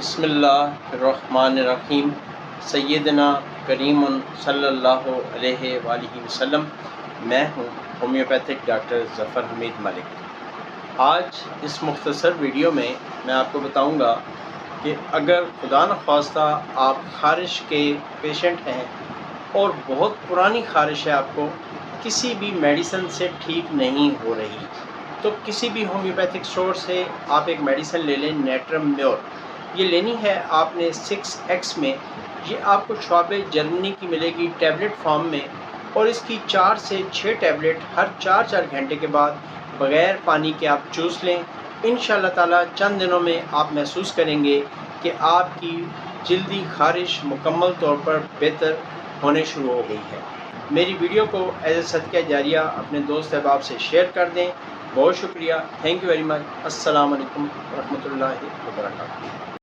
बिस्मिल्लाहिर्रहमानिर्रहीम। सय्यदना करीमुन सल्लल्लाहु अलैहि वसल्लम। मैं हूँ होम्योपैथिक डॉक्टर ज़फ़र हमीद मलिक। आज इस मुख्तसर वीडियो में मैं आपको बताऊँगा कि अगर खुदा न ख्वास्ता आप ख़ारिश के पेशेंट हैं और बहुत पुरानी ख़ारिश है, आपको किसी भी मेडिसिन से ठीक नहीं हो रही, तो किसी भी होम्योपैथिक स्टोर से आप एक मेडिसिन ले लें, नेट्रम म्योर। ये लेनी है आपने 6x में। ये आपको शॉप जर्मनी की मिलेगी टैबलेट फॉर्म में, और इसकी 4 से 6 टैबलेट हर 4-4 घंटे के बाद बग़ैर पानी के आप चूस लें। इंशाअल्लाह ताला चंद दिनों में आप महसूस करेंगे कि आपकी जल्दी ख़ारिश मुकम्मल तौर पर बेहतर होने शुरू हो गई है। मेरी वीडियो को एज ए सदका जारिया अपने दोस्त अहबाब से शेयर कर दें। बहुत शुक्रिया। Thank you very much. अस्सलाम वालेकुम रहमतुल्लाहि व बरकातहू।